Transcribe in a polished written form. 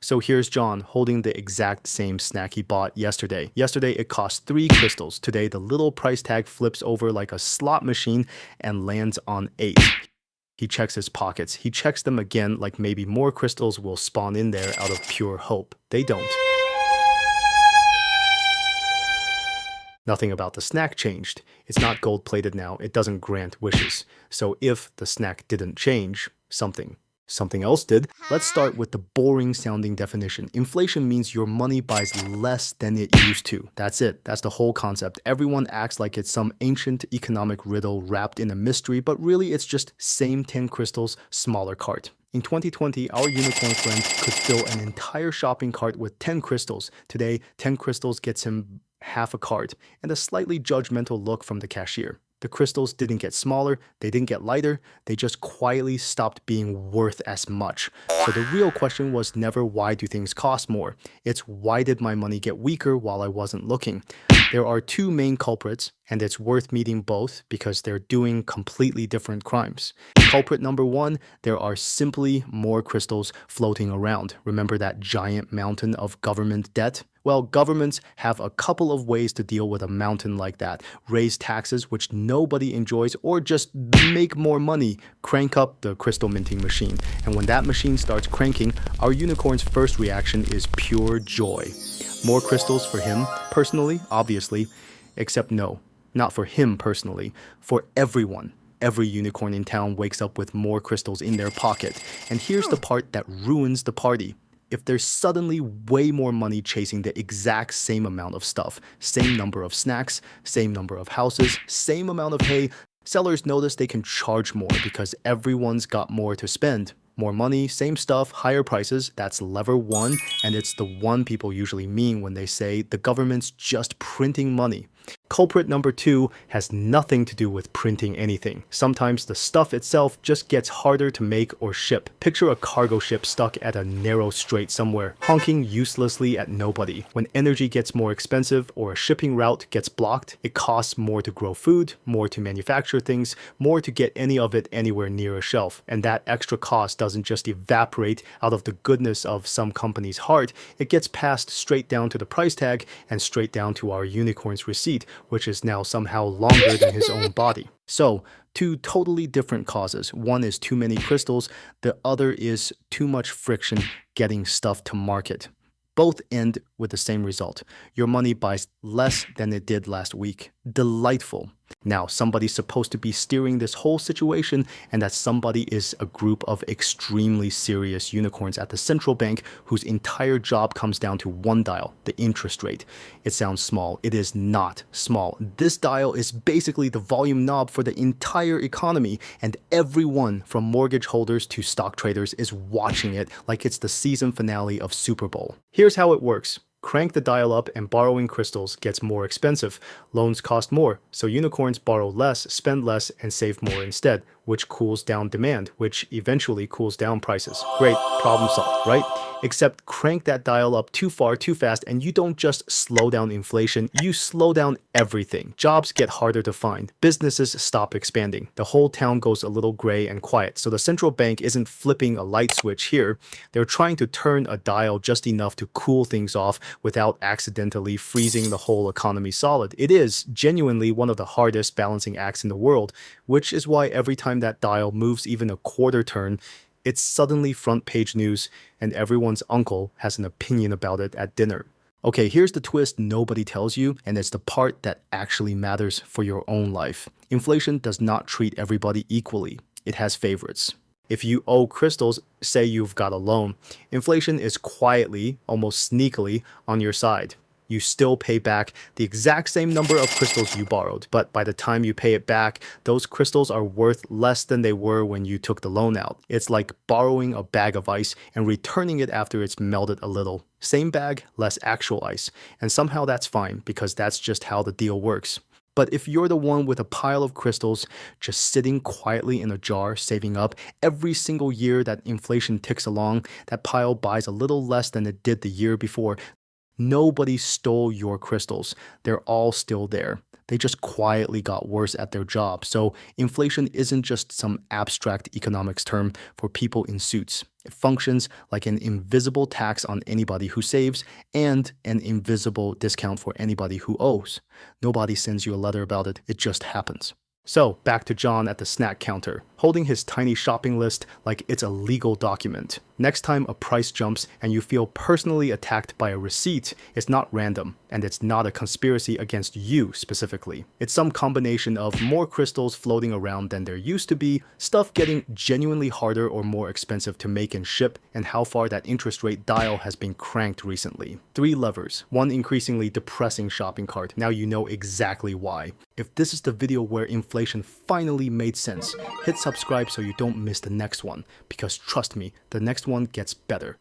So here's John holding the exact same snack he bought yesterday. Yesterday it cost 3 crystals. Today the little price tag flips over like a slot machine and lands on 8. He checks his pockets. He checks them again like maybe more crystals will spawn in there out of pure hope. They don't. Nothing about the snack changed. It's not gold-plated now. It doesn't grant wishes. So if the snack didn't change, something else did. Let's start with the boring sounding definition. Inflation means your money buys less than it used to. That's it. That's the whole concept. Everyone acts like it's some ancient economic riddle wrapped in a mystery, but really it's just same 10 crystals, smaller cart. In 2020, our unicorn friend could fill an entire shopping cart with 10 crystals. Today, 10 crystals gets him half a cart and a slightly judgmental look from the cashier. The crystals didn't get smaller, they didn't get lighter, they just quietly stopped being worth as much. So the real question was never why do things cost more? It's why did my money get weaker while I wasn't looking? There are two main culprits, and it's worth meeting both because they're doing completely different crimes. Culprit number one, there are simply more crystals floating around. Remember that giant mountain of government debt? Well, governments have a couple of ways to deal with a mountain like that. Raise taxes, which nobody enjoys, or just make more money. Crank up the crystal minting machine. And when that machine starts cranking, our unicorn's first reaction is pure joy. More crystals for him, personally, obviously, except no, not for him personally, for everyone. Every unicorn in town wakes up with more crystals in their pocket. And here's the part that ruins the party. If there's suddenly way more money chasing the exact same amount of stuff, same number of snacks, same number of houses, same amount of hay, sellers notice they can charge more because everyone's got more to spend. More money, same stuff, higher prices, that's lever one, and it's the one people usually mean when they say the government's just printing money. Culprit number two has nothing to do with printing anything. Sometimes the stuff itself just gets harder to make or ship. Picture a cargo ship stuck at a narrow strait somewhere, honking uselessly at nobody. When energy gets more expensive or a shipping route gets blocked, it costs more to grow food, more to manufacture things, more to get any of it anywhere near a shelf. And that extra cost doesn't just evaporate out of the goodness of some company's heart, it gets passed straight down to the price tag and straight down to our unicorn's receipt, which is now somehow longer than his own body. So, two totally different causes. One is too many crystals, the other is too much friction getting stuff to market. Both end with the same result. Your money buys less than it did last week. Delightful. Now, somebody's supposed to be steering this whole situation, and that somebody is a group of extremely serious unicorns at the central bank whose entire job comes down to one dial, the interest rate. It sounds small. It is not small. This dial is basically the volume knob for the entire economy, and everyone from mortgage holders to stock traders is watching it like it's the season finale of Super Bowl. Here's how it works. Crank the dial up and borrowing crystals gets more expensive. Loans cost more, so unicorns borrow less, spend less, and save more instead, which cools down demand, which eventually cools down prices. Great, problem solved, right? Except crank that dial up too far, too fast, and you don't just slow down inflation, you slow down everything. Jobs get harder to find. Businesses stop expanding. The whole town goes a little gray and quiet. So the central bank isn't flipping a light switch here. They're trying to turn a dial just enough to cool things off without accidentally freezing the whole economy solid. It is genuinely one of the hardest balancing acts in the world, which is why every time that dial moves even a quarter turn, it's suddenly front page news and everyone's uncle has an opinion about it at dinner. Okay, here's the twist nobody tells you, and it's the part that actually matters for your own life. Inflation does not treat everybody equally. It has favorites. If you owe crystals, say you've got a loan, inflation is quietly, almost sneakily, on your side. You still pay back the exact same number of crystals you borrowed, but by the time you pay it back, those crystals are worth less than they were when you took the loan out. It's like borrowing a bag of ice and returning it after it's melted a little. Same bag, less actual ice. And somehow that's fine, because that's just how the deal works. But if you're the one with a pile of crystals just sitting quietly in a jar, saving up, every single year that inflation ticks along, that pile buys a little less than it did the year before. Nobody stole your crystals. They're all still there. They just quietly got worse at their job. So inflation isn't just some abstract economics term for people in suits. It functions like an invisible tax on anybody who saves and an invisible discount for anybody who owes. Nobody sends you a letter about it, it just happens. So, back to John at the snack counter, holding his tiny shopping list like it's a legal document. Next time a price jumps and you feel personally attacked by a receipt, it's not random, and it's not a conspiracy against you specifically. It's some combination of more crystals floating around than there used to be, stuff getting genuinely harder or more expensive to make and ship, and how far that interest rate dial has been cranked recently. 3 levers, one increasingly depressing shopping cart. Now you know exactly why. If this is the video where inflation finally made sense, hit subscribe so you don't miss the next one, because trust me, the next one gets better.